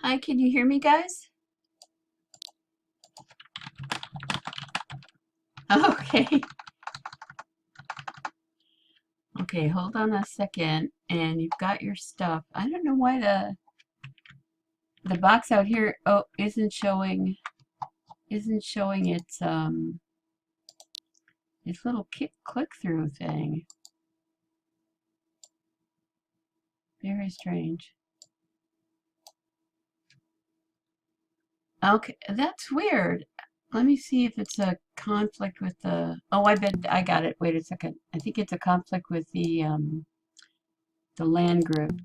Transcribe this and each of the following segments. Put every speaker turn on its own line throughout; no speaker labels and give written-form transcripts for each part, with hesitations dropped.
Hi, can you hear me, guys? Okay. Okay, hold on a second. And you've got your stuff. I don't know why the box out here isn't showing its little click-through thing. Very strange. Okay, that's weird. Let me see if it's a conflict with the... Oh, I bet I got it. Wait a second. I think it's a conflict with the land group.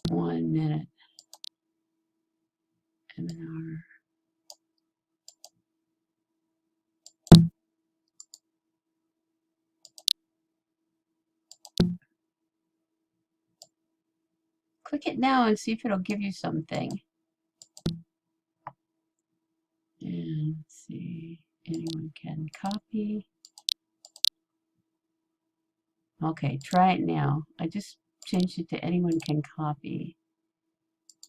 1 minute. MNR. Click it now and see if it'll give you something. And see, anyone can copy. Okay, try it now. I just changed it to anyone can copy.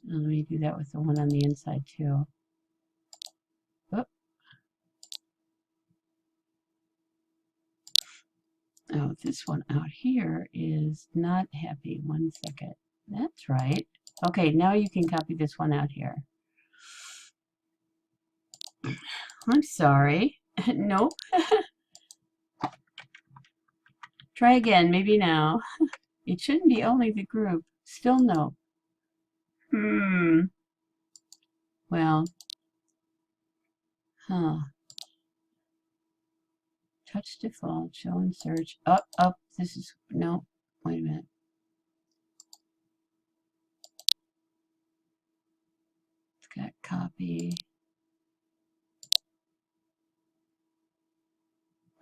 Let me do that with the one on the inside too. Oop. Oh, this one out here is not happy. 1 second. That's right. Okay, now you can copy this one out here. I'm sorry. Nope. Try again, maybe now. It shouldn't be only the group. Still no. Well. Huh. Touch default, show and search. Up. This is, no. Wait a minute. It's got copy.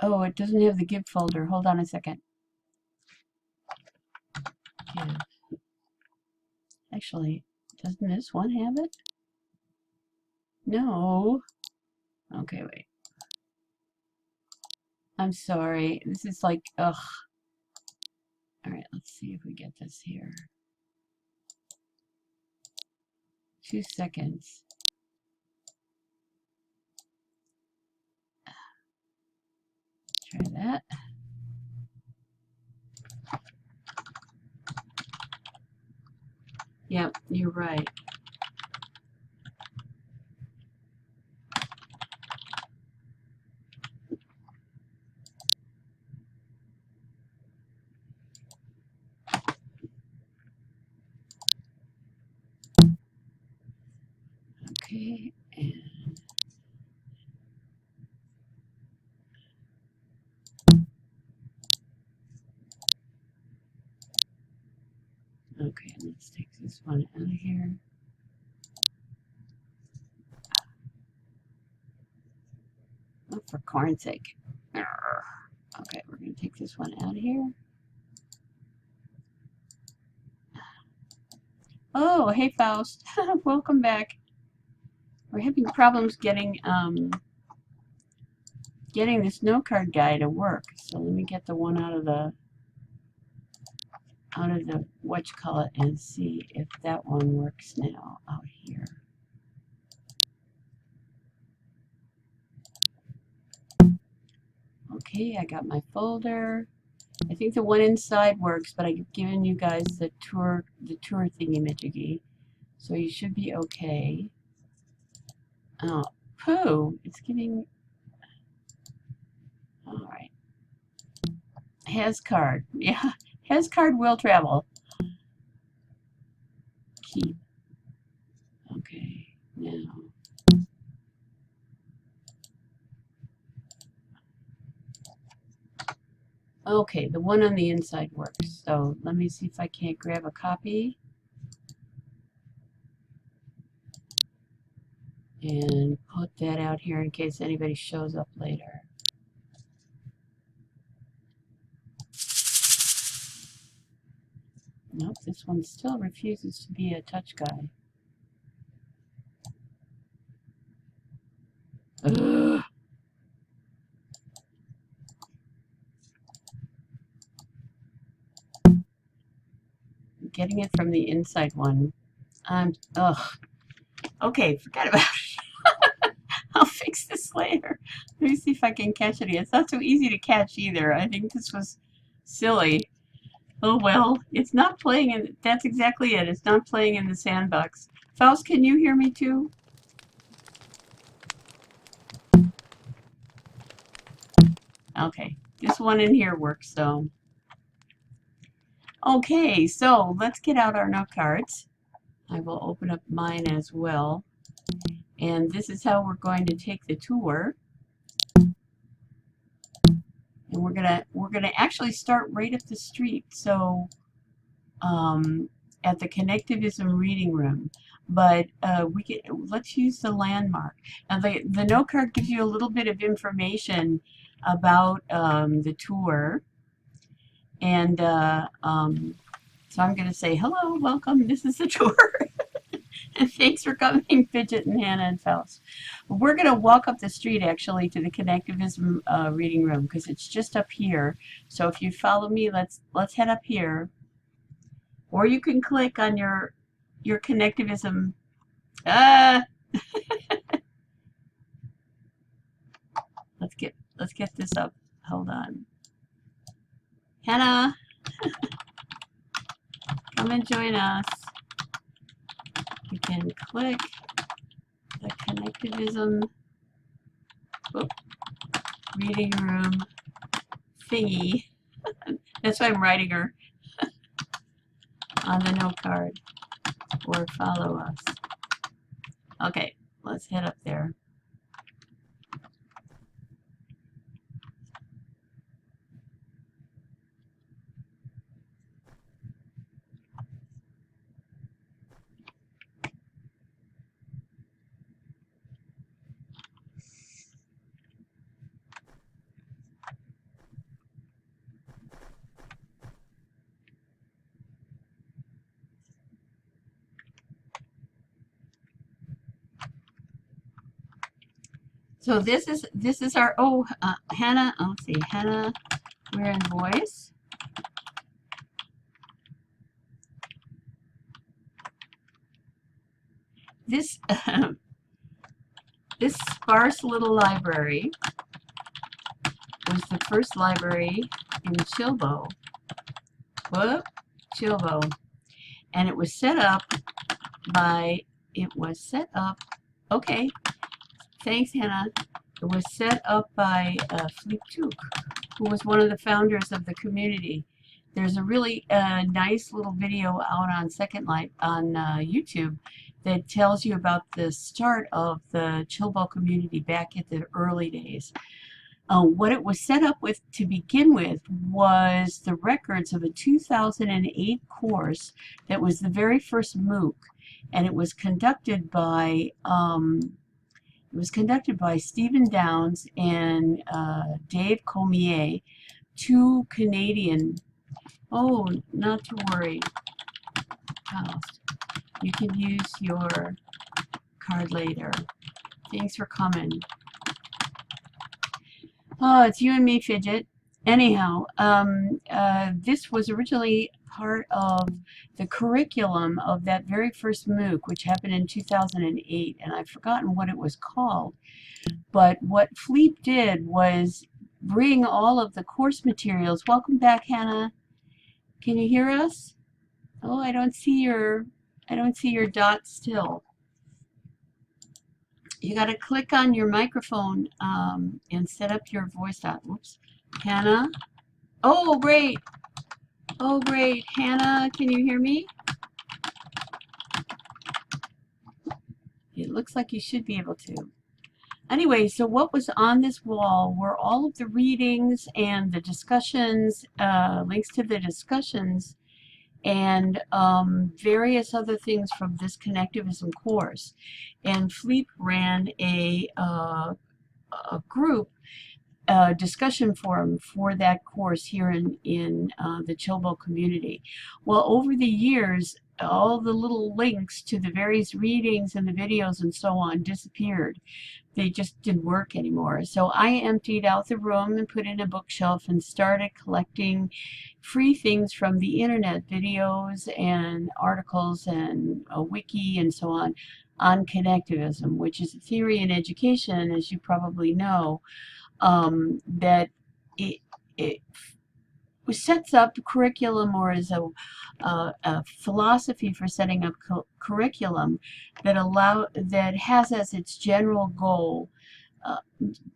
Oh, it doesn't have the give folder. Hold on a second. Give. Actually, doesn't this one have it? No. Okay, wait. I'm sorry. This is like, ugh. Alright, let's see if we get this here. 2 seconds. Try that. Yep, you're right. Okay, and okay, let's take this one out of here. Oh, for corn's sake. Okay, we're going to take this one out of here. Oh, hey Faust. Welcome back. We're having problems getting this notecard guy to work. So let me get the one out of the whatchamacallit and see if that one works now out here. Okay, I got my folder. I think the one inside works, but I've given you guys the tour thingy-majiggy. So you should be okay. Oh, poo! It's giving... Alright. Has card. Yeah, has card will travel. Keep. Okay, now. Okay, the one on the inside works. So let me see if I can't grab a copy. And put that out here in case anybody shows up later. Nope, this one still refuses to be a touch guy. Ugh. Getting it from the inside one Ugh. Okay, forget about it. I'll fix this later. Let me see if I can catch it again. It's not so easy to catch either. I think this was silly. Oh well, it's not playing in, that's exactly it. It's not playing in the sandbox. Faust, can you hear me too? Okay, this one in here works, so. Okay, so let's get out our note cards. I will open up mine as well. And this is how we're going to take the tour. And we're gonna actually start right up the street. So at the Connectivism reading room. But let's use the landmark. Now the note card gives you a little bit of information about the tour. And so I'm going to say, hello, welcome, this is the tour. And thanks for coming, Fidget and Hannah and Faust. We're going to walk up the street, actually, to the Connectivism reading room, because it's just up here. So if you follow me, let's head up here. Or you can click on your Connectivism. Let's get this up. Hold on. Hannah, come and join us. You can click the Connectivism reading room thingy. That's why I'm writing her on the note card. Or follow us. Okay, let's head up there. So this is our Hannah. Let's see, Hannah. We're in voice. This this sparse little library was the first library in Chilbo. Chilbo, and it was set up by. Okay. Thanks, Hannah. It was set up by Fleep, who was one of the founders of the community. There's a really nice little video out on Second Life on YouTube that tells you about the start of the Chilbo community back at the early days. What it was set up with to begin with was the records of a 2008 course that was the very first MOOC, and it was conducted by Stephen Downs and Dave Comier, two Canadian. Oh, not to worry, Faust. You can use your card later. Thanks for coming. Oh, it's you and me, Fidget. Anyhow, this was originally part of the curriculum of that very first MOOC, which happened in 2008, and I've forgotten what it was called. But what Fleep did was bring all of the course materials. Welcome back, Hannah. Can you hear us? Oh, I don't see your dot still. You got to click on your microphone and set up your voice dot. Whoops. Hannah. Oh, great. Oh, great. Hannah, can you hear me? It looks like you should be able to. Anyway, so what was on this wall were all of the readings and the discussions, links to the discussions, and various other things from this Connectivism course. And Fleep ran a group discussion forum for that course here in the Chilbo community. Well, over the years, all the little links to the various readings and the videos and so on disappeared. They just didn't work anymore. So I emptied out the room and put in a bookshelf and started collecting free things from the internet, videos and articles and a wiki and so on connectivism, which is a theory in education, as you probably know, that it sets up curriculum, or is a philosophy for setting up curriculum that has as its general goal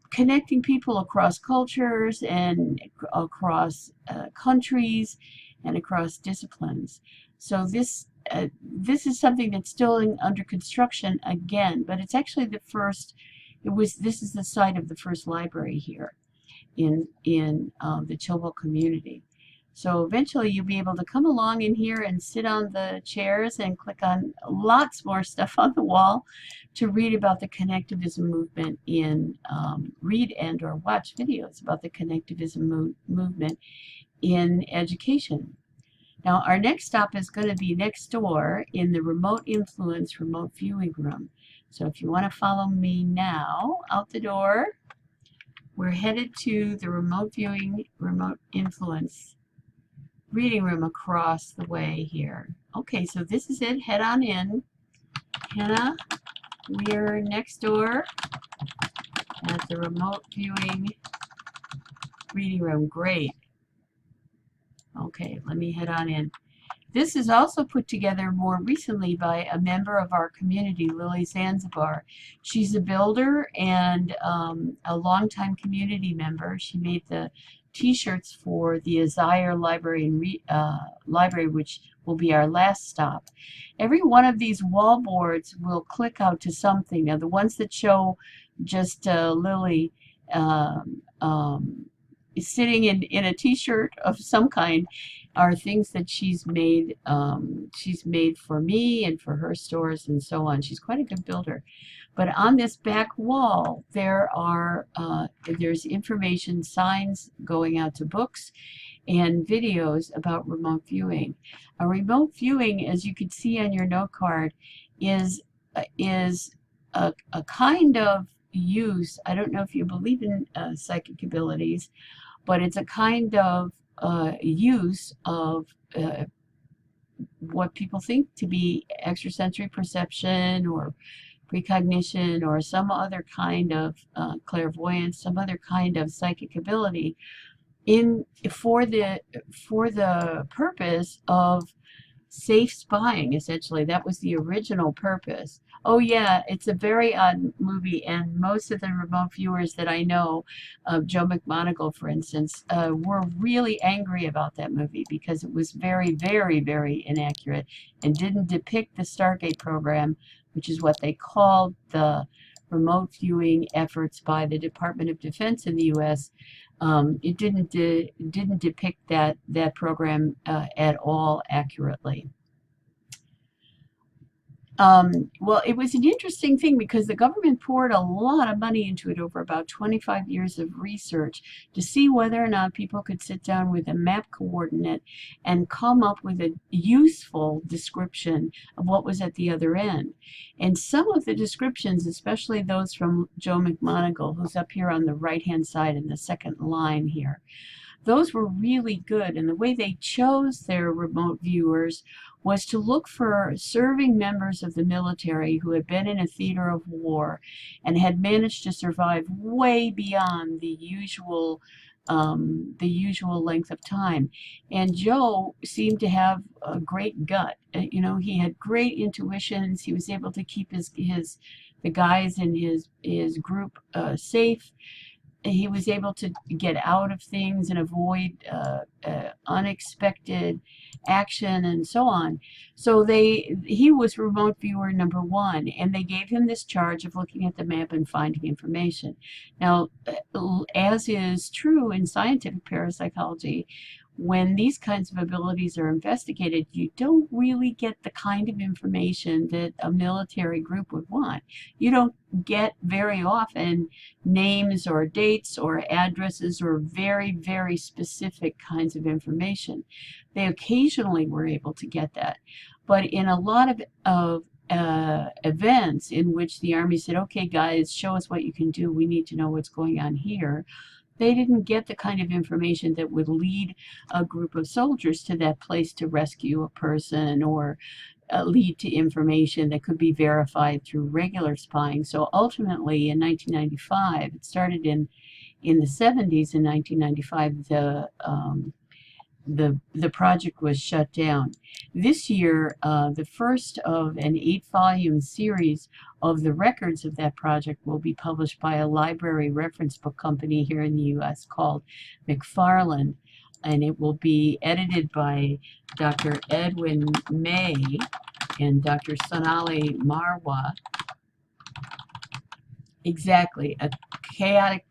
connecting people across cultures and across countries and across disciplines. So this is something that's still under construction again, but it's actually the first. This is the site of the first library here in the Chilbo community. So eventually you'll be able to come along in here and sit on the chairs and click on lots more stuff on the wall to read about the connectivism movement read and or watch videos about the connectivism movement in education. Now our next stop is going to be next door in the remote influence remote viewing room. So if you want to follow me now out the door, we're headed to the remote viewing, remote influence reading room across the way here. Okay, so this is it. Head on in. Hannah, we're next door at the remote viewing reading room. Great. Okay, let me head on in. This is also put together more recently by a member of our community, Lily Zanzibar. She's a builder and a longtime community member. She made the T-shirts for the Azire Library, which will be our last stop. Every one of these wall boards will click out to something. Now, the ones that show just Lily sitting in a T-shirt of some kind are things that she's made for me and for her stores and so on. She's quite a good builder. But on this back wall, there's information signs going out to books and videos about remote viewing. A remote viewing, as you can see on your note card, is a kind of use. I don't know if you believe in psychic abilities, but it's a kind of use of what people think to be extrasensory perception or precognition or some other kind of clairvoyance, some other kind of psychic ability for the purpose of safe spying, essentially. That was the original purpose. Oh yeah, it's a very odd movie, and most of the remote viewers that I know, Joe McMoneagle, for instance, were really angry about that movie because it was very, very, very inaccurate and didn't depict the Stargate program, which is what they called the remote viewing efforts by the Department of Defense in the U.S. It didn't depict that program at all accurately. Well, it was an interesting thing because the government poured a lot of money into it over about 25 years of research to see whether or not people could sit down with a map coordinate and come up with a useful description of what was at the other end. And some of the descriptions, especially those from Joe McMoneagle, who's up here on the right-hand side in the second line here, those were really good. And the way they chose their remote viewers was to look for serving members of the military who had been in a theater of war and had managed to survive way beyond the usual length of time. And Joe seemed to have a great gut. You know, he had great intuitions. He was able to keep the guys in his group safe. He was able to get out of things and avoid unexpected action and so on. So he was remote viewer number one, and they gave him this charge of looking at the map and finding information. Now, as is true in scientific parapsychology, when these kinds of abilities are investigated, you don't really get the kind of information that a military group would want. You don't get very often names or dates or addresses or very, very specific kinds of information. They occasionally were able to get that. But in a lot of events in which the Army said, okay, guys, show us what you can do. We need to know what's going on here. They didn't get the kind of information that would lead a group of soldiers to that place to rescue a person, or lead to information that could be verified through regular spying. So ultimately, in 1995, it started in the 70s. In 1995, the project was shut down. This year, the first of an 8-volume series of the records of that project will be published by a library reference book company here in the U.S. called McFarland, and it will be edited by Dr. Edwin May and Dr. Sonali Marwa. Exactly, a chaotic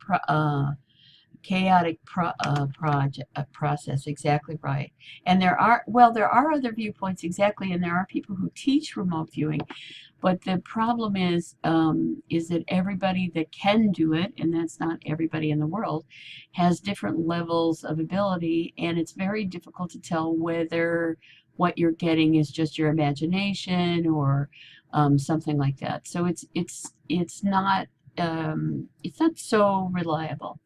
process, exactly right. And there are other viewpoints, exactly, and there are people who teach remote viewing, but the problem is that everybody that can do it, and that's not everybody in the world, has different levels of ability, and it's very difficult to tell whether what you're getting is just your imagination or something like that. So it's not so reliable.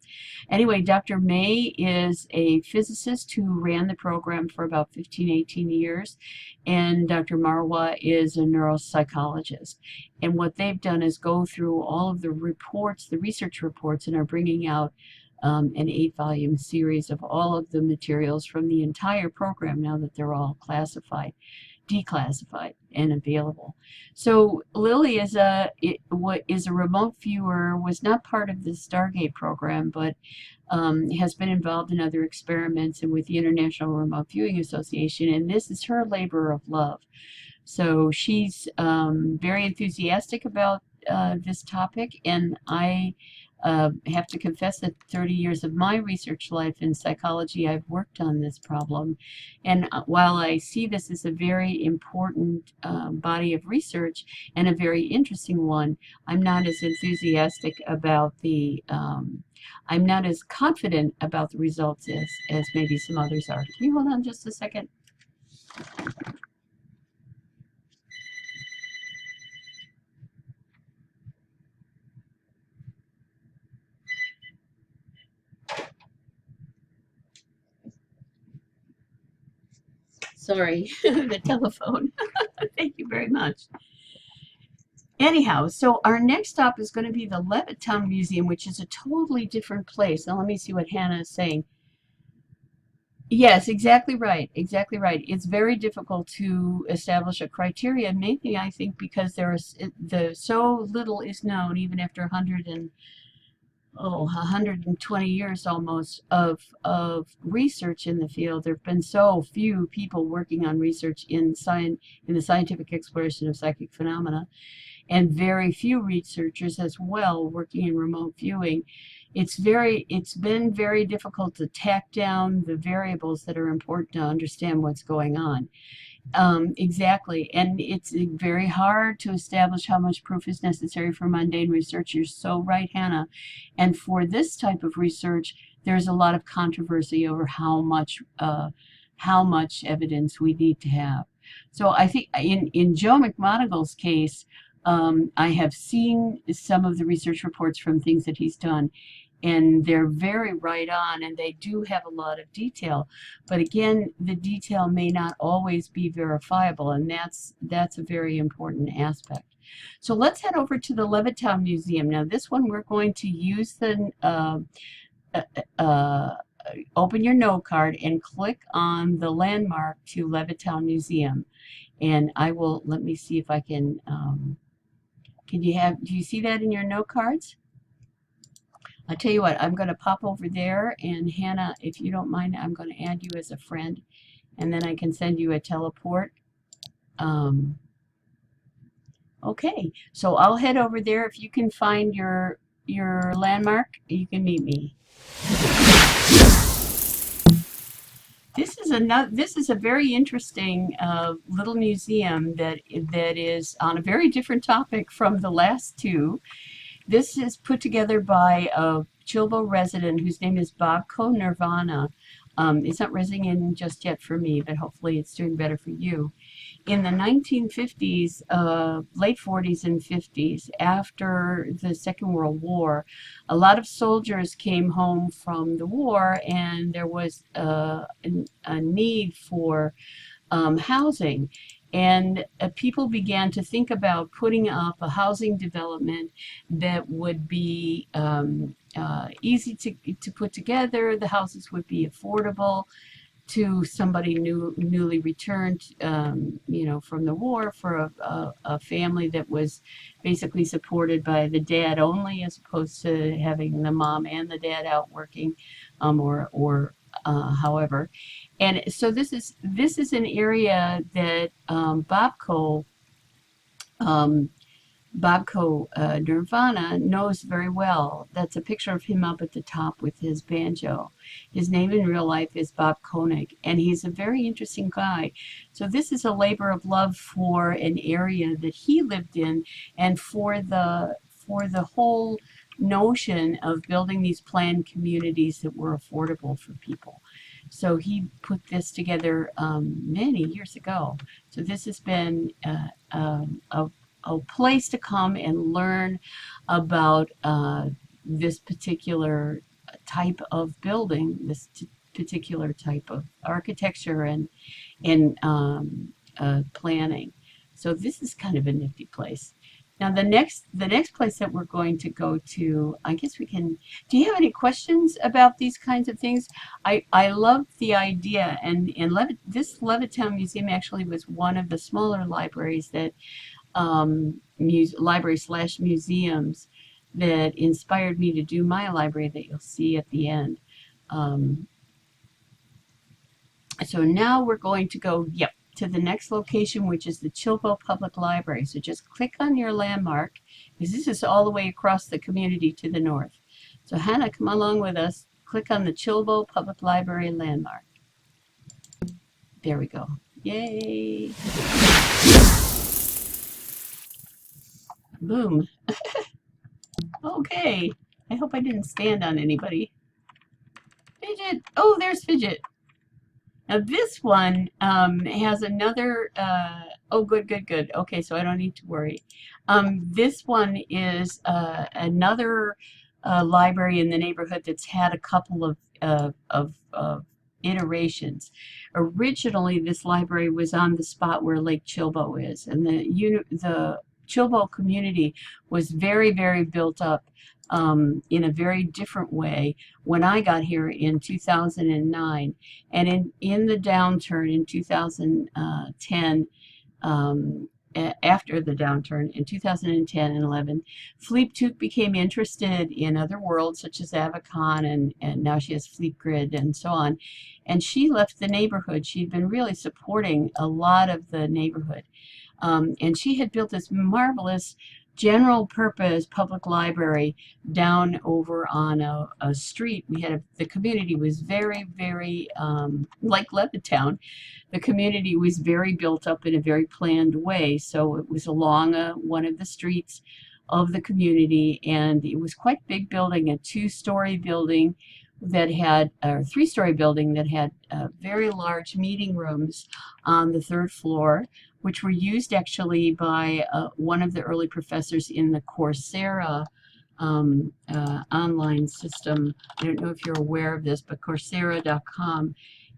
Anyway, Dr. May is a physicist who ran the program for about 18 years, and Dr. Marwa is a neuropsychologist. And what they've done is go through all of the reports, the research reports, and are bringing out an 8-volume series of all of the materials from the entire program now that they're all declassified and available. So Lily is a remote viewer, was not part of the Stargate program, but has been involved in other experiments and with the International Remote Viewing Association, and this is her labor of love. So she's very enthusiastic about this topic, and I have to confess that 30 years of my research life in psychology, I've worked on this problem. And while I see this as a very important body of research and a very interesting one, I'm not as enthusiastic about I'm not as confident about the results as maybe some others are. Can you hold on just a second? Sorry, the telephone. Thank you very much. Anyhow, so our next stop is going to be the Levittown Museum, which is a totally different place. Now let me see what Hannah is saying. Yes, exactly right. Exactly right. It's very difficult to establish a criteria, mainly I think because so little is known, even after 120 years almost of research in the field. There have been so few people working on research in the scientific exploration of psychic phenomena, and very few researchers as well working in remote viewing. It's been very difficult to tack down the variables that are important to understand what's going on. Exactly, and it's very hard to establish how much proof is necessary for mundane research. You're so right, Hannah. And for this type of research, there's a lot of controversy over how much evidence we need to have. So I think in Joe McMonagle's case, I have seen some of the research reports from things that he's done, and they're very right on, and they do have a lot of detail. But again, the detail may not always be verifiable, and that's a very important aspect. So let's head over to the Levittown Museum. Now this one we're going to use the open your note card and click on the landmark to Levittown Museum. And I will, let me see if I can do you see that in your note cards? I'll tell you what, I'm going to pop over there, and Hannah, if you don't mind, I'm going to add you as a friend, and then I can send you a teleport. Okay, so I'll head over there. If you can find your landmark, you can meet me. This is a very interesting little museum that is on a very different topic from the last two. This is put together by a Chilbo resident whose name is Bobco Nirvana. It's not rezzing in just yet for me, but hopefully it's doing better for you. in the 1950s, late 40s and 50s, after the Second World War, a lot of soldiers came home from the war, and there was a need for housing. And people began to think about putting up a housing development that would be easy to put together. The houses would be affordable to somebody newly returned, from the war, for a family that was basically supported by the dad only, as opposed to having the mom and the dad out working, or however. And so this is an area that um, Bobko Nirvana knows very well. That's a picture of him up at the top with his banjo. His name in real life is Bob Koenig, and he's a very interesting guy. So this is a labor of love for an area that he lived in, and for the whole notion of building these planned communities that were affordable for people. So he put this together many years ago. So this has been a place to come and learn about this particular type of building, this particular type of architecture and planning. So this is kind of a nifty place. Now the next place that we're going to go to, I guess we can. Do you have any questions about these kinds of things? I love the idea, and this Levittown Museum actually was one of the smaller libraries that library/museums that inspired me to do my library that you'll see at the end. So now we're going to go, to the next location, which is the Chilbo Public Library. So just click on your landmark, because this is all the way across the community to the north. So Hannah, come along with us. Click on the Chilbo Public Library landmark. There we go. Yay! Boom. Okay. I hope I didn't stand on anybody. Fidget. Oh, there's Fidget. Now this one has another, oh, good. Okay, so I don't need to worry. This one is another library in the neighborhood that's had a couple of iterations. Originally, this library was on the spot where Lake Chilbo is, and the Chilbo community was very, very built up in a very different way when I got here in 2009. And in the downturn in 2010, after the downturn in 2010 and 11, Fleep became interested in other worlds such as Avicon, and now she has Fleep and so on. And she left the neighborhood. She'd been really supporting a lot of the neighborhood. And she had built this marvelous general purpose public library down over on a street. The community was very, very, like Levittown, the community was very built up in a very planned way. So it was along one of the streets of the community, and it was quite a big building, a two-story building that had, or three-story building that had very large meeting rooms on the third floor, which were used actually by one of the early professors in the Coursera online system. I don't know if you're aware of this, but Coursera.com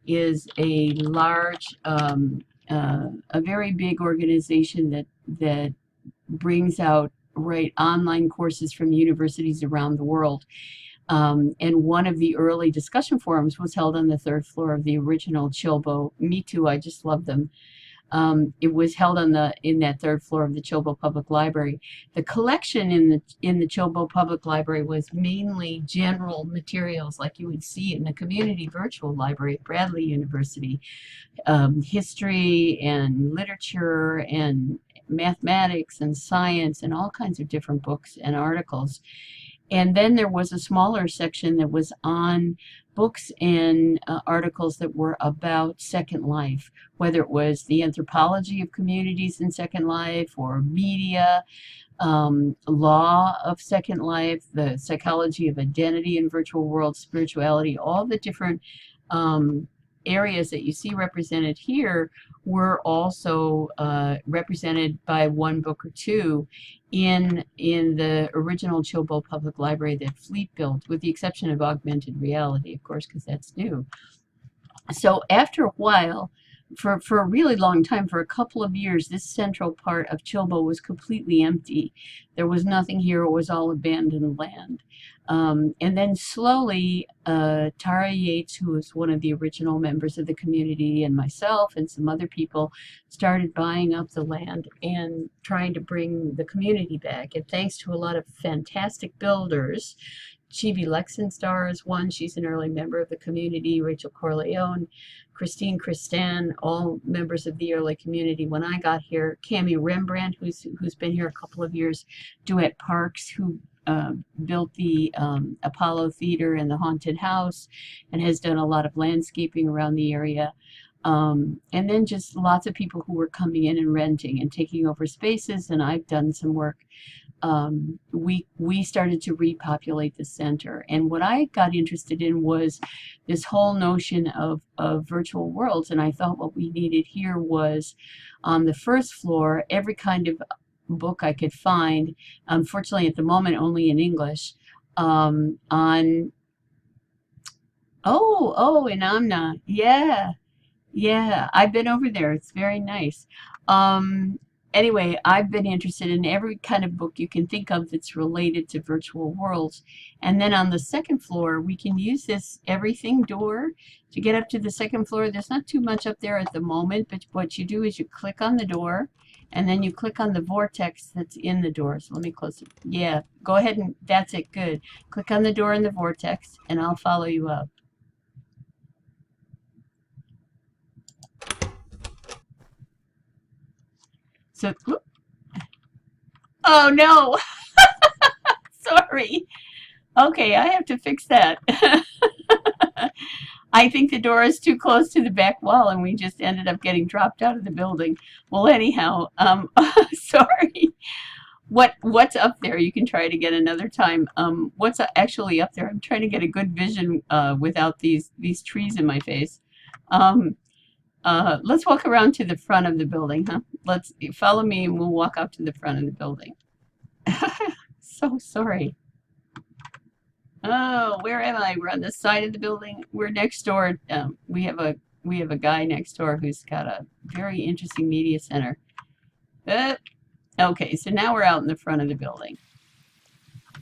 is a large, a very big organization that brings out online courses from universities around the world. And one of the early discussion forums was held on the third floor of the original Chilbo. Me too, I just love them. It was held in that third floor of the Chilbo Public Library. The collection in the Chilbo Public Library was mainly general materials like you would see in the Community Virtual Library at Bradley University. History and literature and mathematics and science and all kinds of different books and articles. And then there was a smaller section that was on books and articles that were about Second Life, whether it was the anthropology of communities in Second Life or media, law of Second Life, the psychology of identity in virtual world, spirituality, all the different areas that you see represented here were also represented by one book or two in the original Chilbo Public Library that Fleep built, with the exception of augmented reality, of course, because that's new. So after a while, for a really long time, for a couple of years, this central part of Chilbo was completely empty. There was nothing here. It was all abandoned land. And then slowly, Tara Yates, who was one of the original members of the community, and myself and some other people started buying up the land and trying to bring the community back. And thanks to a lot of fantastic builders, Chibi Lexenstar is one. She's an early member of the community. Rachel Corleone, Christine Christan, all members of the early community. When I got here, Cami Rembrandt, who's been here a couple of years, Duet Parks, who built the Apollo Theater and the Haunted House, and has done a lot of landscaping around the area. And then just lots of people who were coming in and renting and taking over spaces, and I've done some work. We started to repopulate the center. And what I got interested in was this whole notion of virtual worlds. And I thought what we needed here was, on the first floor, every kind of book I could find, unfortunately at the moment only in English, in Amna. Yeah, I've been over there. It's very nice. Anyway, I've been interested in every kind of book you can think of that's related to virtual worlds. And then on the second floor, we can use this everything door to get up to the second floor. There's not too much up there at the moment, but what you do is you click on the door, and then you click on the vortex that's in the door. So let me close it. Yeah, go ahead and that's it. Good. Click on the door and the vortex, and I'll follow you up. So, oh no, sorry. Okay, I have to fix that. I think the door is too close to the back wall, and we just ended up getting dropped out of the building. Well, anyhow, sorry. What's up there? You can try it again another time. What's actually up there? I'm trying to get a good vision without these trees in my face. Let's walk around to the front of the building, huh? Let's follow me, and we'll walk up to the front of the building. So sorry. Oh, where am I? We're on the side of the building. We're next door. We have a guy next door who's got a very interesting media center. Okay, so now we're out in the front of the building.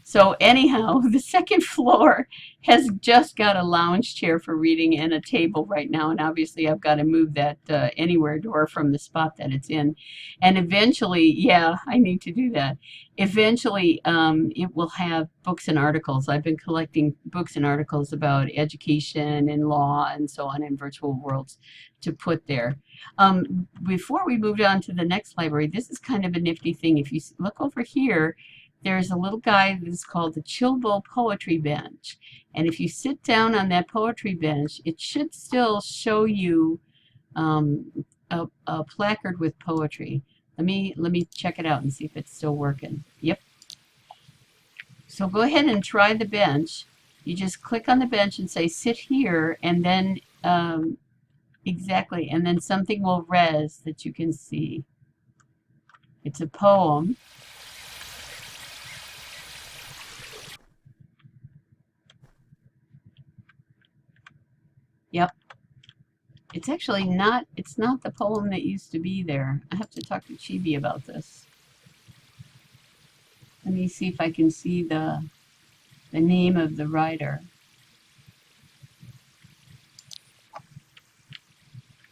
So anyhow, the second floor has just got a lounge chair for reading and a table right now, and obviously I've got to move that anywhere door from the spot that it's in. And eventually, yeah, I need to do that. Eventually, it will have books and articles. I've been collecting books and articles about education and law and so on in virtual worlds to put there. Before we moved on to the next library, this is kind of a nifty thing. If you look over here, there's a little guy that's called the Chilbo Poetry Bench. And if you sit down on that poetry bench, it should still show you a placard with poetry. Let me check it out and see if it's still working. Yep. So go ahead and try the bench. You just click on the bench and say sit here, and then exactly, and then something will res that you can see. It's a poem. Yep. It's actually not, it's not the poem that used to be there. I have to talk to Chibi about this. Let me see if I can see the name of the writer.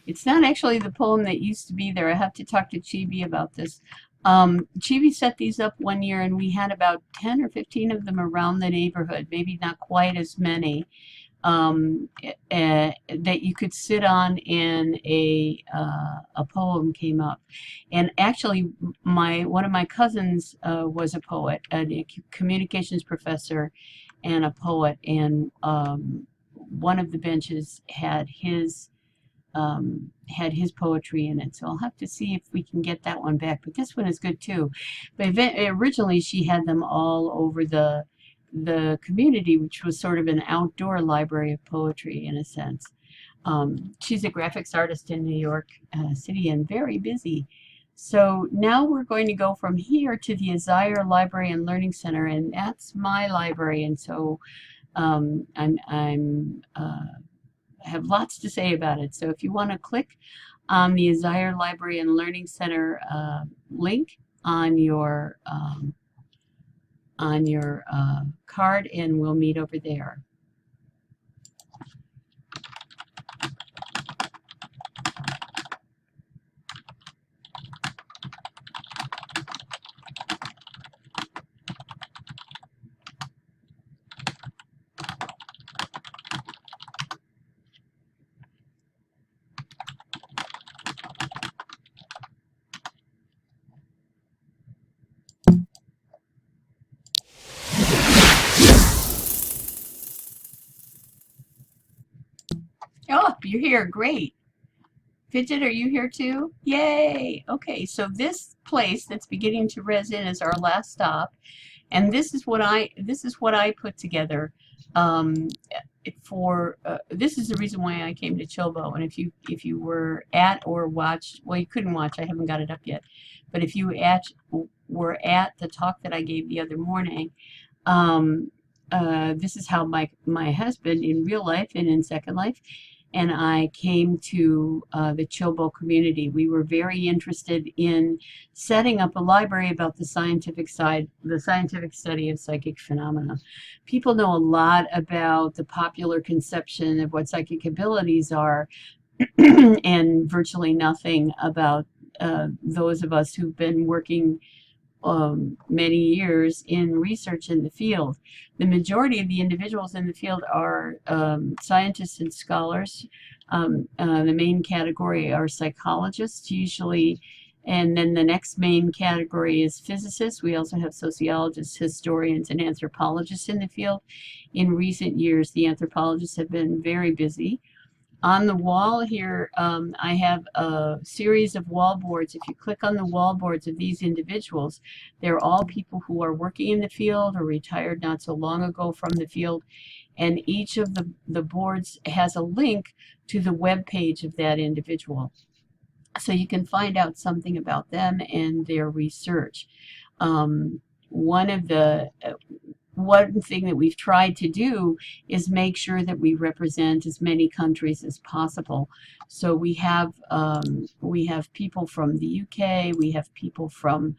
It's not actually the poem that used to be there. I have to talk to Chibi about this. Chibi set these up one year, and we had about 10 or 15 of them around the neighborhood, maybe not quite as many. That you could sit on, and a poem came up. And actually, one of my cousins was a poet, a communications professor and a poet, and one of the benches had his poetry in it. So I'll have to see if we can get that one back. But this one is good too. But originally she had them all over the community, which was sort of an outdoor library of poetry in a sense. she's a graphics artist in New York City and very busy. So now we're going to go from here to the Azire Library and Learning Center, and that's my library. And so I have lots to say about it. So if you want to click on the Azire Library and Learning Center link on your card, and we'll meet over there. Oh, you're here. Great. Fidget, are you here too? Yay! Okay, so this place that's beginning to res in is our last stop, and this is what I put together. This is the reason why I came to Chilbo. And if you were at or watched, well, you couldn't watch. I haven't got it up yet. But if you were at the talk that I gave the other morning, this is how my husband in real life and in Second Life and I came to the Chilbo community. We were very interested in setting up a library about the scientific study of psychic phenomena. People know a lot about the popular conception of what psychic abilities are, and virtually nothing about those of us who've been working many years in research in the field. The majority of the individuals in the field are scientists and scholars. The main category are psychologists usually, and then the next main category is physicists. We also have sociologists, historians, and anthropologists in the field. In recent years, the anthropologists have been very busy. On the wall here, I have a series of wall boards. If you click on the wall boards of these individuals, they're all people who are working in the field or retired not so long ago from the field. And each of the boards has a link to the web page of that individual. So you can find out something about them and their research. One thing that we've tried to do is make sure that we represent as many countries as possible. So we have people from the UK, we have people from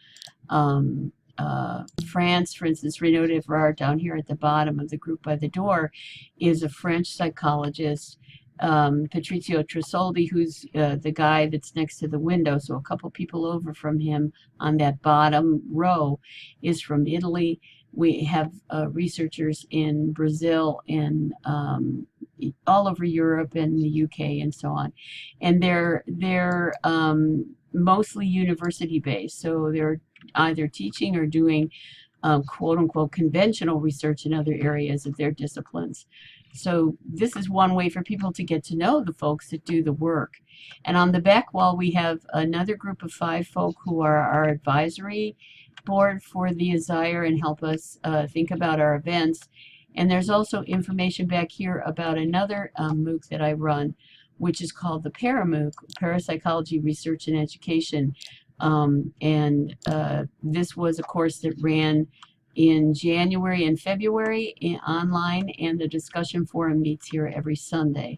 France, for instance. Renaud Evrard down here at the bottom of the group by the door is a French psychologist. Patrizio Tresoldi, who's the guy that's next to the window, so a couple people over from him on that bottom row, is from Italy. We have researchers in Brazil and all over Europe and the UK and so on. And they're mostly university based, so they're either teaching or doing quote unquote conventional research in other areas of their disciplines. So this is one way for people to get to know the folks that do the work. And on the back wall, we have another group of 5 folk who are our advisory board for the Azire and help us think about our events. And there's also information back here about another MOOC that I run, which is called the ParaMOOC, Parapsychology Research and Education. This was a course that ran in January and February online, and the discussion forum meets here every Sunday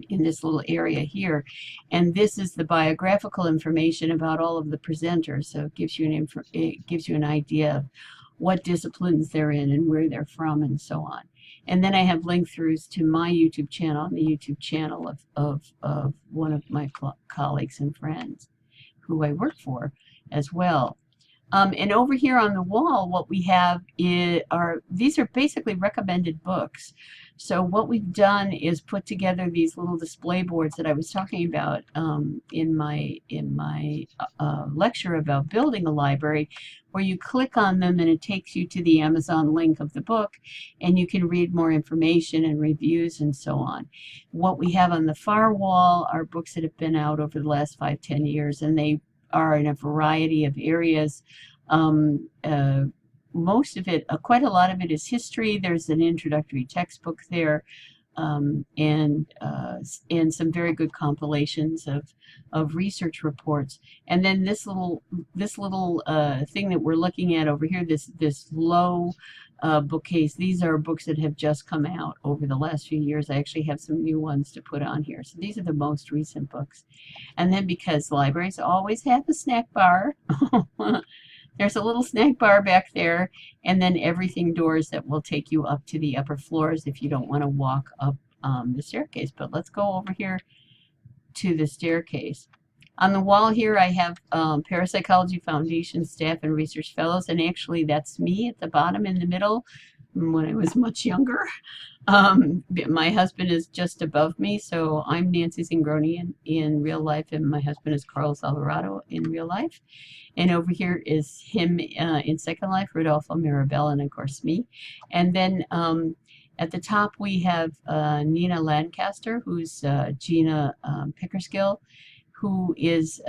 in this little area here. And this is the biographical information about all of the presenters, so it gives you an idea of what disciplines they're in and where they're from and so on. And then I have link throughs to my YouTube channel and the YouTube channel of one of my colleagues and friends who I work for as well. And over here on the wall, what we have these are basically recommended books. So what we've done is put together these little display boards that I was talking about in my lecture about building a library, where you click on them and it takes you to the Amazon link of the book, and you can read more information and reviews and so on. What we have on the far wall are books that have been out over the last 5-10 years, and they are in a variety of areas. Most of it, quite a lot of it, is history. There's an introductory textbook there. and some very good compilations of research reports. And then this little thing that we're looking at over here, this low bookcase. These are books that have just come out over the last few years. I actually have some new ones to put on here. So these are the most recent books. And then because libraries always have a snack bar, there's a little snack bar back there, and then everything doors that will take you up to the upper floors if you don't want to walk up the staircase. But let's go over here to the staircase. On the wall here, I have Parapsychology Foundation staff and research fellows, and actually that's me at the bottom in the middle when I was much younger. My husband is just above me, so I'm Nancy Zingroni in real life, and my husband is Carlos Alvarado in real life. And over here is him in Second Life, Rodolfo Mirabella, and of course me. And then at the top we have Nina Lancaster, who's Gina Pickersgill, who is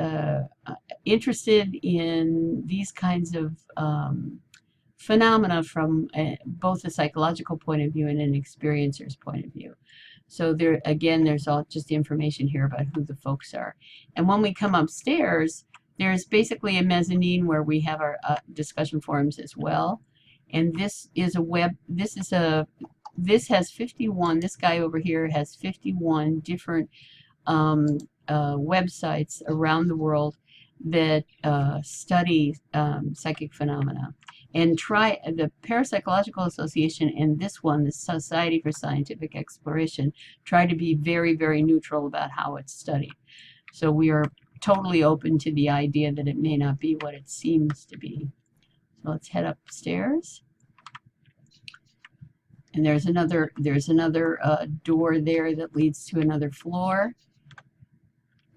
interested in these kinds of phenomena from both a psychological point of view and an experiencer's point of view. So there, again, there's all just the information here about who the folks are. And when we come upstairs, there's basically a mezzanine where we have our discussion forums as well. And this is a this has 51, this guy over here has 51 different websites around the world that study psychic phenomena. And the Parapsychological Association and this one, the Society for Scientific Exploration, try to be very, very neutral about how it's studied. So we are totally open to the idea that it may not be what it seems to be. So let's head upstairs. And there's another door there that leads to another floor.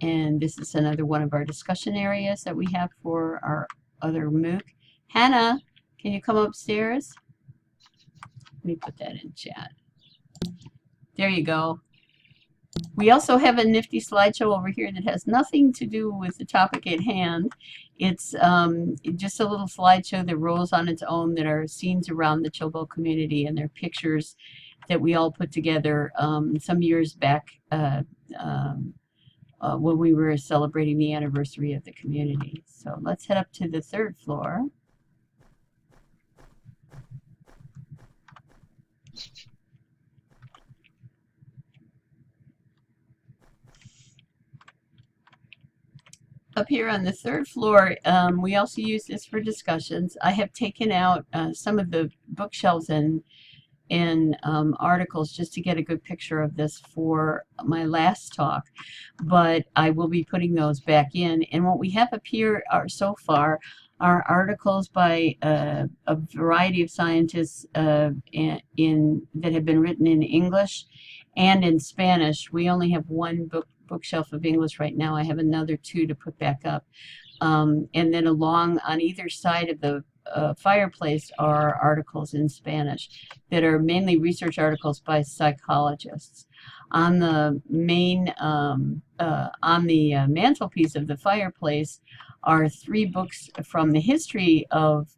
And this is another one of our discussion areas that we have for our other MOOC. Hannah, can you come upstairs? Let me put that in chat. There you go. We also have a nifty slideshow over here that has nothing to do with the topic at hand. It's just a little slideshow that rolls on its own that are scenes around the Chilbo community, and they're pictures that we all put together some years back when we were celebrating the anniversary of the community. So let's head up to the third floor. Up here on the third floor, we also use this for discussions. I have taken out some of the bookshelves and articles just to get a good picture of this for my last talk, but I will be putting those back in. And what we have up here are so far are articles by a variety of scientists that have been written in English and in Spanish. We only have one bookshelf of English right now. I have another 2 to put back up. And then along on either side of the fireplace are articles in Spanish that are mainly research articles by psychologists. On the main, mantelpiece of the fireplace are 3 books from the history of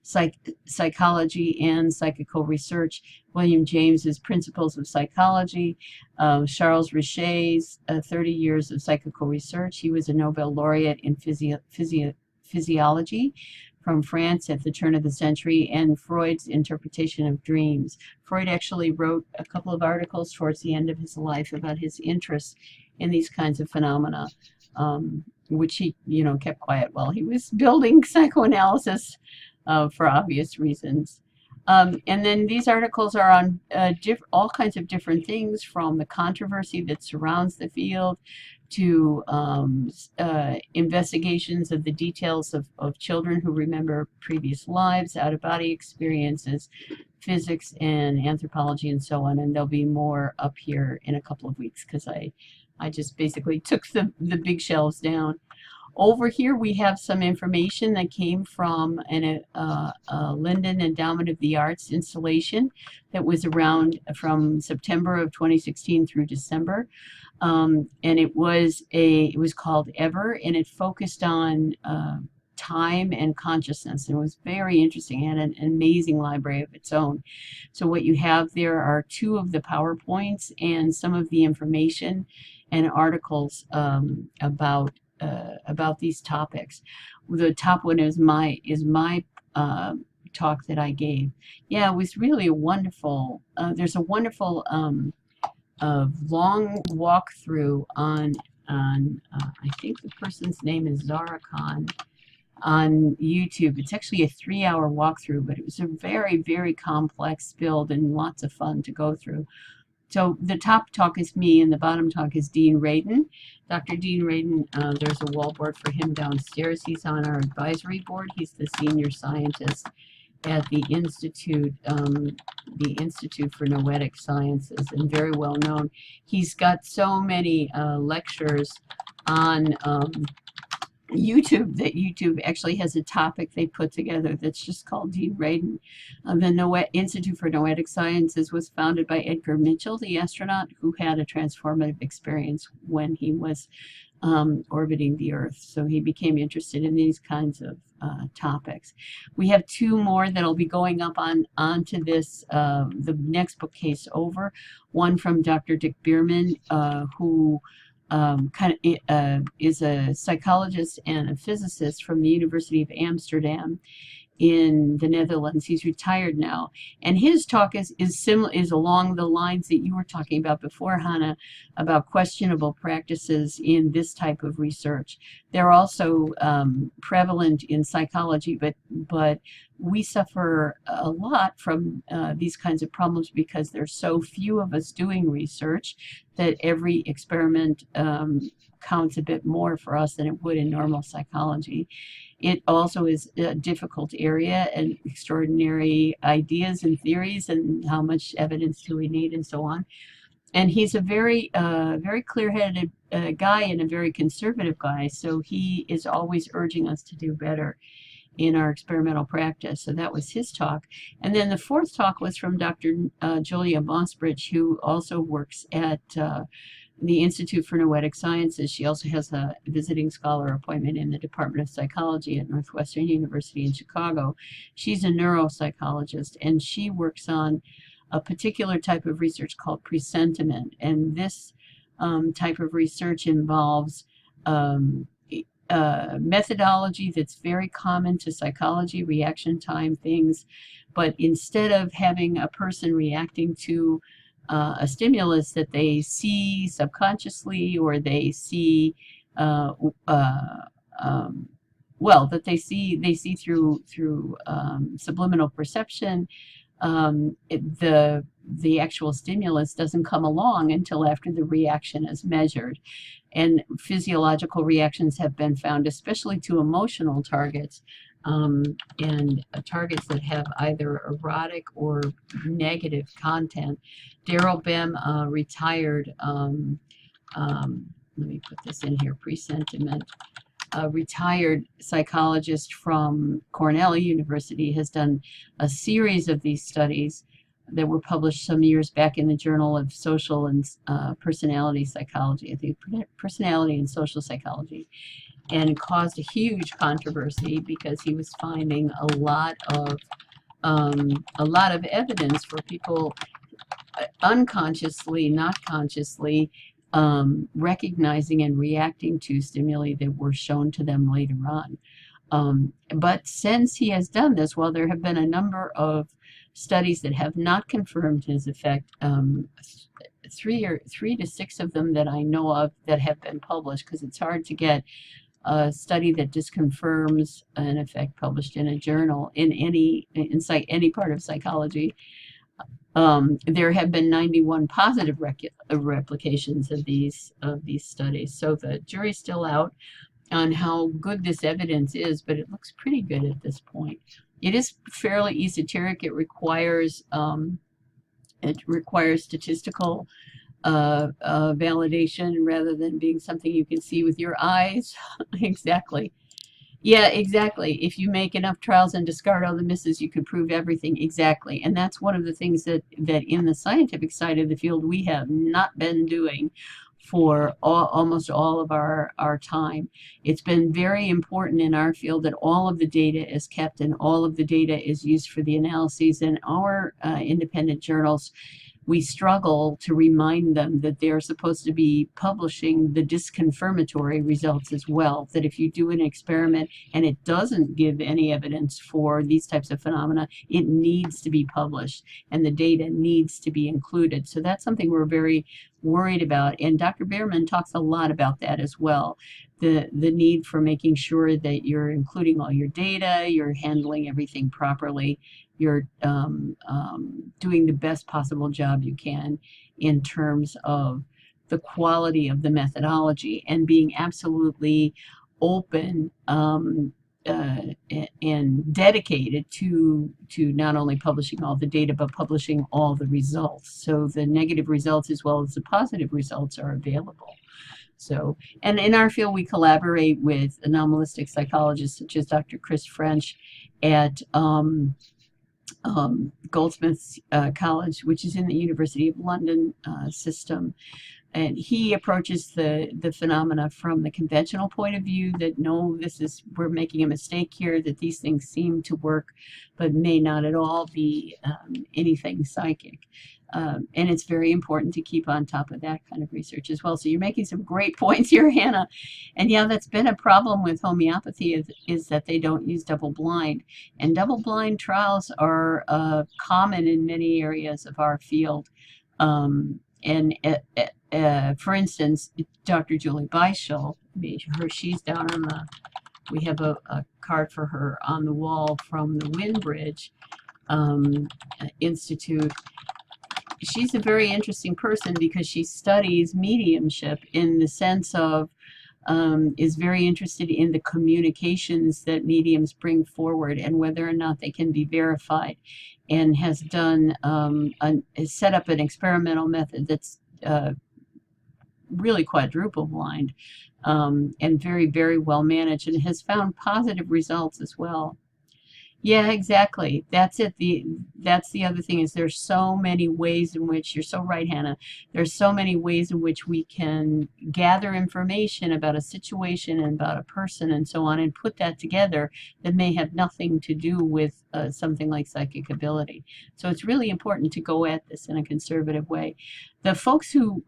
psychology and psychical research. William James's Principles of Psychology, Charles Richet's 30 Years of Psychical Research. He was a Nobel laureate in physiology from France at the turn of the century, and Freud's Interpretation of Dreams. Freud actually wrote a couple of articles towards the end of his life about his interest in these kinds of phenomena, which he, kept quiet while he was building psychoanalysis for obvious reasons. And then these articles are on all kinds of different things, from the controversy that surrounds the field to investigations of the details of children who remember previous lives, out-of-body experiences, physics and anthropology, and so on. And there'll be more up here in a couple of weeks because I just basically took the big shelves down. Over here we have some information that came from a Linden Endowment of the Arts installation that was around from September of 2016 through December. And it was called Ever, and it focused on time and consciousness. And it was very interesting. It had an amazing library of its own. So what you have there are 2 of the PowerPoints and some of the information and articles about these topics. The top one is my talk that I gave. Yeah, it was really a wonderful. There's a wonderful long walkthrough on I think the person's name is Zara Khan on YouTube. It's actually a 3-hour walkthrough, but it was a very, very complex build and lots of fun to go through. So the top talk is me, and the bottom talk is Dean Radin. Dr. Dean Radin, there's a wall board for him downstairs. He's on our advisory board. He's the senior scientist at the Institute for Noetic Sciences, and very well known. He's got so many lectures on YouTube that YouTube actually has a topic they put together that's just called Dean Radin. The Institute for Noetic Sciences was founded by Edgar Mitchell, the astronaut who had a transformative experience when he was orbiting the Earth. So he became interested in these kinds of topics. We have 2 more that'll be going up onto this, the next bookcase over. One from Dr. Dick Bierman, who is a psychologist and a physicist from the University of Amsterdam in the Netherlands. He's retired now, and his talk is along the lines that you were talking about before, Hannah, about questionable practices in this type of research. They're also prevalent in psychology, but we suffer a lot from these kinds of problems because there's so few of us doing research that every experiment counts a bit more for us than it would in normal psychology. It also is a difficult area and extraordinary ideas and theories, and how much evidence do we need, and so on. And he's a very clear-headed guy and a very conservative guy, so he is always urging us to do better in our experimental practice. So that was his talk. And then the 4th talk was from Dr. Julia Mossbridge, who also works at the Institute for Noetic Sciences. She also has a visiting scholar appointment in the Department of Psychology at Northwestern University in Chicago. She's a neuropsychologist, and she works on a particular type of research called presentiment. And this type of research involves methodology that's very common to psychology, reaction time things, but instead of having a person reacting to a stimulus that they see subconsciously, or they see that they see through subliminal perception, the actual stimulus doesn't come along until after the reaction is measured. And physiological reactions have been found, especially to emotional targets, and targets that have either erotic or negative content. Daryl Bem, retired, let me put this in here, presentiment, a retired psychologist from Cornell University, has done a series of these studies that were published some years back in the Journal of Social and Personality Psychology, I think Personality and Social Psychology, and caused a huge controversy because he was finding a lot of evidence for people unconsciously, not consciously, recognizing and reacting to stimuli that were shown to them later on. But since he has done this, while there have been a number of studies that have not confirmed his effect, 3 to 6 of them that I know of that have been published, because it's hard to get a study that just confirms an effect published in a journal in any part of psychology. There have been 91 positive replications of these studies. So the jury's still out on how good this evidence is, but it looks pretty good at this point. It is fairly esoteric. It requires statistical validation rather than being something you can see with your eyes. Exactly. Yeah, exactly. If you make enough trials and discard all the misses, you could prove everything. Exactly. And that's one of the things that in the scientific side of the field we have not been doing for almost all of our time. It's been very important in our field that all of the data is kept and all of the data is used for the analyses. In our independent journals, we struggle to remind them that they're supposed to be publishing the disconfirmatory results as well, that if you do an experiment and it doesn't give any evidence for these types of phenomena, it needs to be published and the data needs to be included. So that's something we're very worried about, and Dr. Behrman talks a lot about that as well. The need for making sure that you're including all your data, you're handling everything properly, you're doing the best possible job you can in terms of the quality of the methodology, and being absolutely open and dedicated to not only publishing all the data, but publishing all the results. So the negative results as well as the positive results are available. So, and in our field, we collaborate with anomalistic psychologists such as Dr. Chris French at Goldsmiths College, which is in the University of London system. And he approaches the phenomena from the conventional point of view, that no, we're making a mistake here, that these things seem to work, but may not at all be anything psychic. And it's very important to keep on top of that kind of research as well. So you're making some great points here, Hannah. And yeah, that's been a problem with homeopathy is that they don't use double-blind. And double-blind trials are common in many areas of our field. For instance, Dr. Julie Beischel, she's down on we have a card for her on the wall from the Windbridge Institute. She's a very interesting person because she studies mediumship in the sense of is very interested in the communications that mediums bring forward and whether or not they can be verified, and has done has set up an experimental method that's really quadruple blind and very, very well managed, and has found positive results as well. Yeah, exactly. That's it. That's the other thing, is there's so many ways in which, you're so right, Hannah, there's so many ways in which we can gather information about a situation and about a person and so on, and put that together that may have nothing to do with something like psychic ability. So it's really important to go at this in a conservative way. The folks who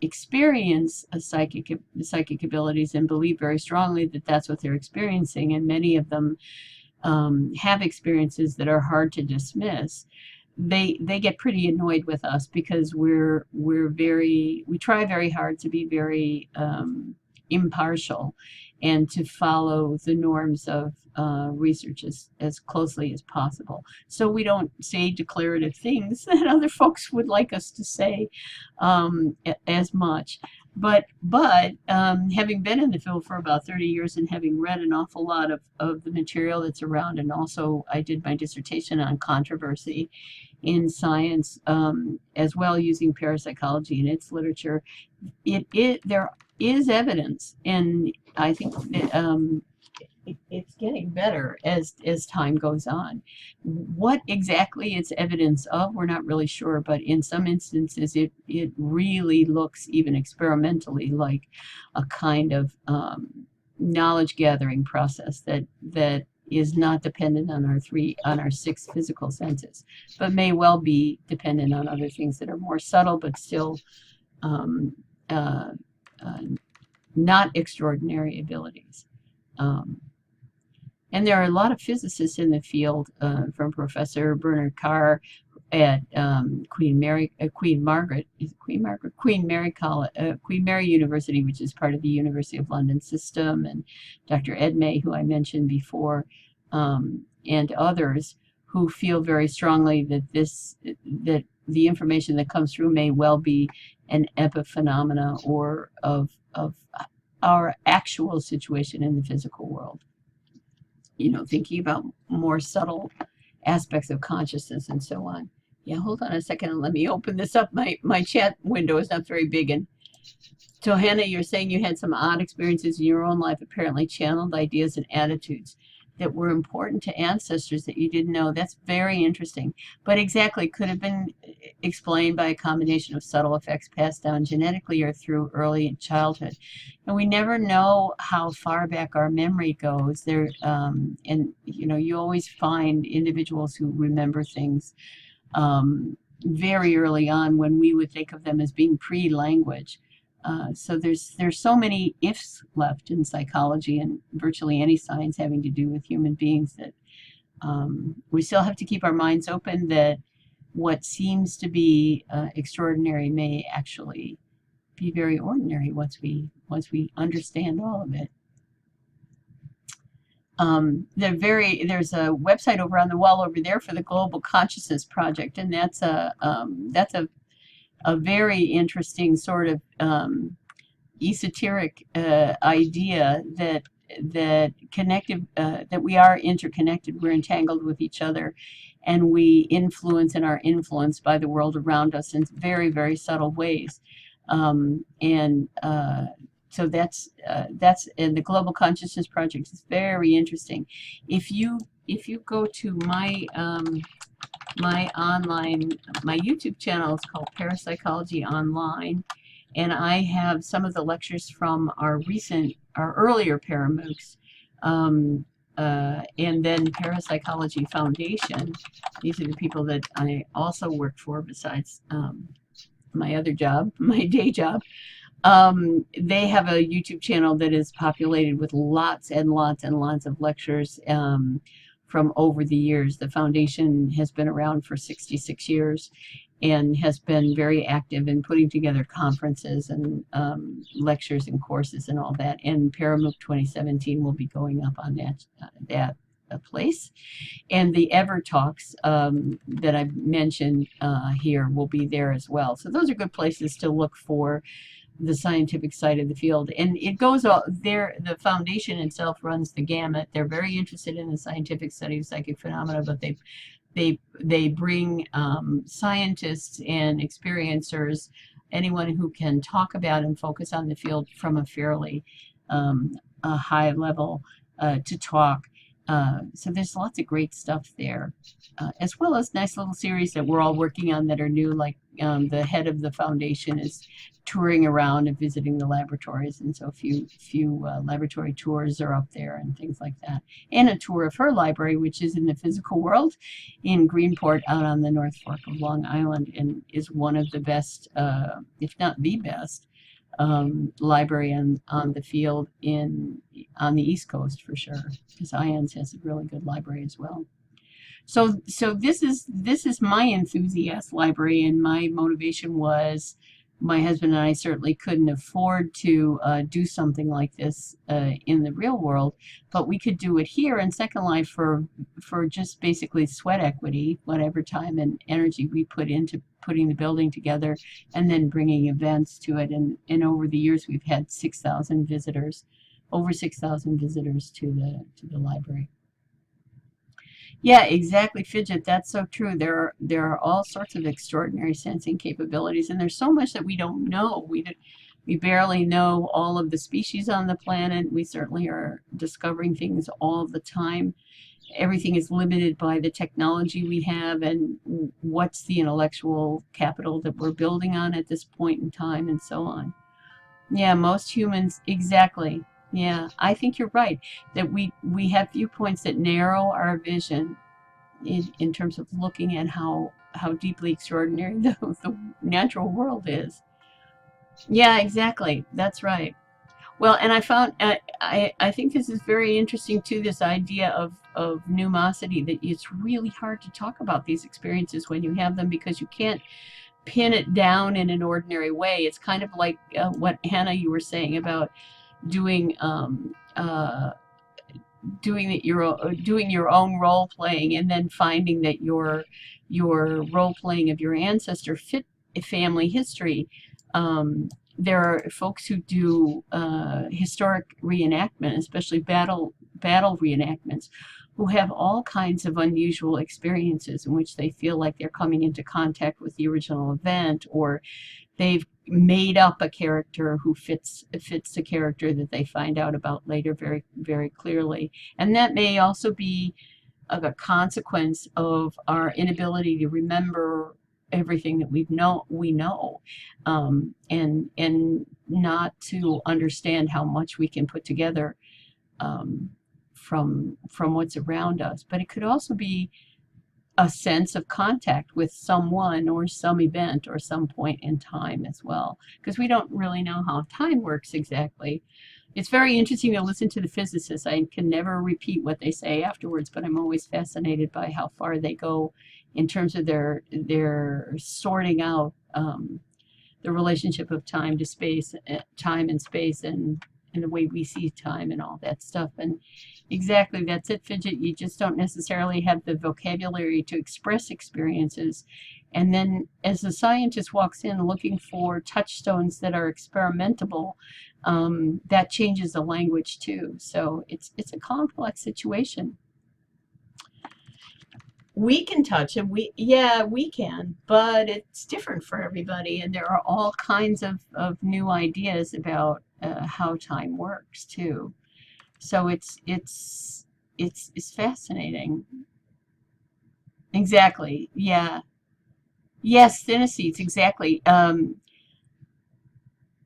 experience psychic abilities and believe very strongly that that's what they're experiencing, and many of them have experiences that are hard to dismiss, they get pretty annoyed with us because we try very hard to be very impartial and to follow the norms of research as closely as possible. So we don't say declarative things that other folks would like us to say as much. But having been in the field for about 30 years and having read an awful lot of the material that's around, and also I did my dissertation on controversy in science as well, using parapsychology and its literature, there is evidence, and I think that, it's getting better as time goes on. What exactly it's evidence of, we're not really sure, but in some instances it really looks, even experimentally, like a kind of knowledge gathering process that is not dependent on our 6 physical senses, but may well be dependent on other things that are more subtle, but still not extraordinary abilities. And there are a lot of physicists in the field, from Professor Bernard Carr at Queen Mary University, which is part of the University of London system, and Dr. Ed May, who I mentioned before, and others who feel very strongly that the information that comes through may well be an epiphenomena or of our actual situation in the physical world. You know, thinking about more subtle aspects of consciousness and so on. Yeah, hold on a second and let me open this up. My chat window is not very big. And so, Hannah, you're saying you had some odd experiences in your own life, apparently channeled ideas and attitudes. that were important to ancestors that you didn't know. That's very interesting. But exactly, could have been explained by a combination of subtle effects passed down genetically or through early childhood. And we never know how far back our memory goes. And you know, you always find individuals who remember things very early on when we would think of them as being pre-language. So there's so many ifs left in psychology and virtually any science having to do with human beings that we still have to keep our minds open that what seems to be extraordinary may actually be very ordinary once we understand all of it. There's a website over on the wall over there for the Global Consciousness Project, and that's a very interesting sort of esoteric idea that that we are interconnected, we're entangled with each other, and we influence and are influenced by the world around us in very, very subtle ways. So that's and the Global Consciousness Project is very interesting. If you go to my my YouTube channel is called Parapsychology Online, and I have some of the lectures from our earlier paramoocs, and then Parapsychology Foundation. These are the people that I also work for besides my other job, my day job. They have a YouTube channel that is populated with lots and lots and lots of lectures from over the years. The foundation has been around for 66 years and has been very active in putting together conferences and lectures and courses and all that. And SLMOOC 2017 will be going up on that place. And the Ever Talks that I mentioned here will be there as well. So those are good places to look for the scientific side of the field. And it goes all there. The foundation itself runs the gamut. They're very interested in the scientific study of psychic phenomena, but they bring scientists and experiencers, anyone who can talk about and focus on the field from a fairly high level to talk. So there's lots of great stuff there, as well as nice little series that we're all working on that are new, like the head of the foundation is touring around and visiting the laboratories, and so a few laboratory tours are up there and things like that, and a tour of her library, which is in the physical world in Greenport out on the North Fork of Long Island, and is one of the best, if not the best, library on the field on the East Coast for sure, because IANS has a really good library as well. So this is my Enthusiast library, and my motivation was my husband and I certainly couldn't afford to do something like this in the real world, but we could do it here in Second Life for just basically sweat equity, whatever time and energy we put into putting the building together and then bringing events to it. And over the years, we've had 6,000 visitors, over 6,000 visitors to the library. Yeah, exactly, Fidget. That's so true. There are all sorts of extraordinary sensing capabilities, and there's so much that we don't know. We barely know all of the species on the planet. We certainly are discovering things all the time. Everything is limited by the technology we have and what's the intellectual capital that we're building on at this point in time, and so on. Yeah, most humans, exactly. Yeah, I think you're right, that we have viewpoints that narrow our vision in terms of looking at how deeply extraordinary the natural world is. Yeah, exactly. That's right. Well, and I found, I think this is very interesting too, this idea of pneumosity, that it's really hard to talk about these experiences when you have them because you can't pin it down in an ordinary way. It's kind of like what Hannah, you were saying about doing your own role playing, and then finding that your role playing of your ancestor fit a family history. There are folks who do historic reenactment, especially battle reenactments, who have all kinds of unusual experiences in which they feel like they're coming into contact with the original event, or they've made up a character who fits the character that they find out about later very, very clearly. And that may also be a consequence of our inability to remember everything that we know, and not to understand how much we can put together from what's around us. But it could also be a sense of contact with someone or some event or some point in time as well, because we don't really know how time works exactly. It's very interesting to listen to the physicists. I can never repeat what they say afterwards, but I'm always fascinated by how far they go in terms of their sorting out the relationship of time to space, time and space, and the way we see time and all that stuff. And exactly, that's it, Fidget. You just don't necessarily have the vocabulary to express experiences. And then as the scientist walks in looking for touchstones that are experimentable, that changes the language too. So it's a complex situation. We can touch and we can, but it's different for everybody, and there are all kinds of new ideas about how time works too. So it's fascinating. Exactly. Yeah. Yes, synesthetes, exactly.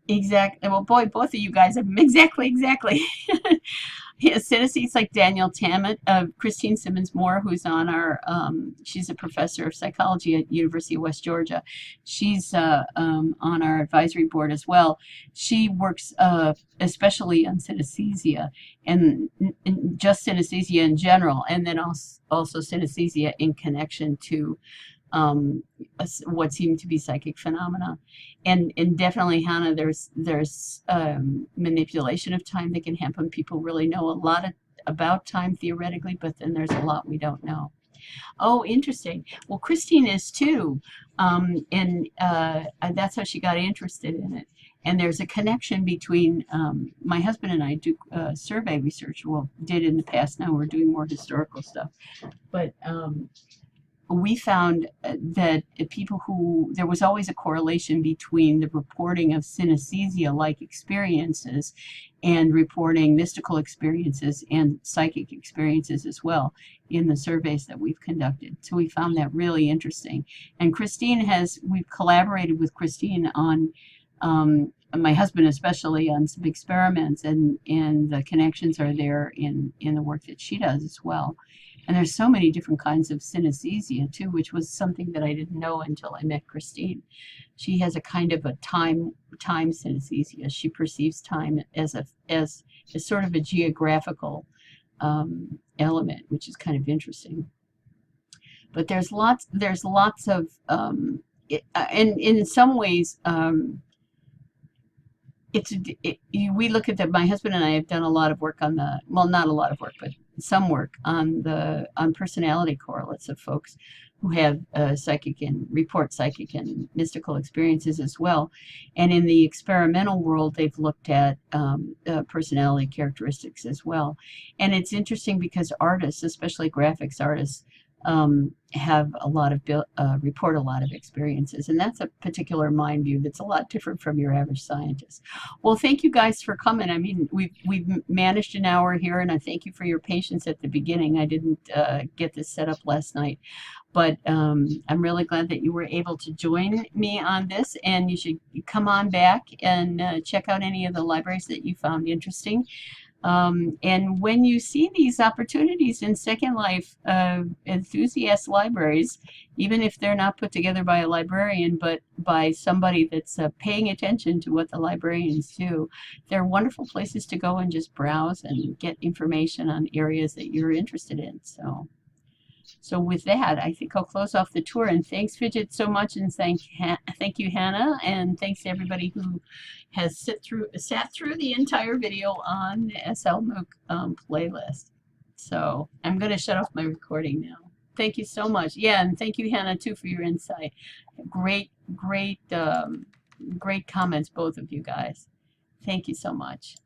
Exactly. Well, boy, both of you guys have exactly. Yeah, synesthetes like Daniel Tammet, Christine Simmons-Moore, who's on our, she's a professor of psychology at University of West Georgia. She's on our advisory board as well. She works especially on synesthesia and just synesthesia in general, and then also synesthesia in connection to what seem to be psychic phenomena. And definitely, Hannah, there's manipulation of time that can happen. People really know a lot about time theoretically, but then there's a lot we don't know. Oh, interesting. Well, Christine is too, and that's how she got interested in it. And there's a connection between my husband and I do survey research. Well, did in the past. Now we're doing more historical stuff, but we found that there was always a correlation between the reporting of synesthesia-like experiences and reporting mystical experiences and psychic experiences as well in the surveys that we've conducted. So we found that really interesting. And we've collaborated with Christine on, my husband especially, on some experiments, and the connections are there in the work that she does as well. And there's so many different kinds of synesthesia too, which was something that I didn't know until I met Christine. She has a kind of a time synesthesia. She perceives time as sort of a geographical element, which is kind of interesting. But there's lots of and in some ways we look at my husband and I have done a lot of work on not a lot of work, but some work on personality correlates of folks who have psychic and mystical experiences as well. And in the experimental world, they've looked at personality characteristics as well. And it's interesting because artists, especially graphics artists, have report a lot of experiences, and that's a particular mind view that's a lot different from your average scientist. Well, thank you guys for coming. I mean, we've managed an hour here, and I thank you for your patience at the beginning. I didn't get this set up last night, but I'm really glad that you were able to join me on this, and you should come on back and check out any of the libraries that you found interesting. And when you see these opportunities in Second Life enthusiast libraries, even if they're not put together by a librarian, but by somebody that's paying attention to what the librarians do, they're wonderful places to go and just browse and get information on areas that you're interested in. So with that, I think I'll close off the tour. And thanks, Fidget, so much. And thank you, Hannah. And thanks to everybody who has sat through the entire video on the SLMOOC playlist. So I'm going to shut off my recording now. Thank you so much. Yeah, and thank you, Hannah, too, for your insight. Great comments, both of you guys. Thank you so much.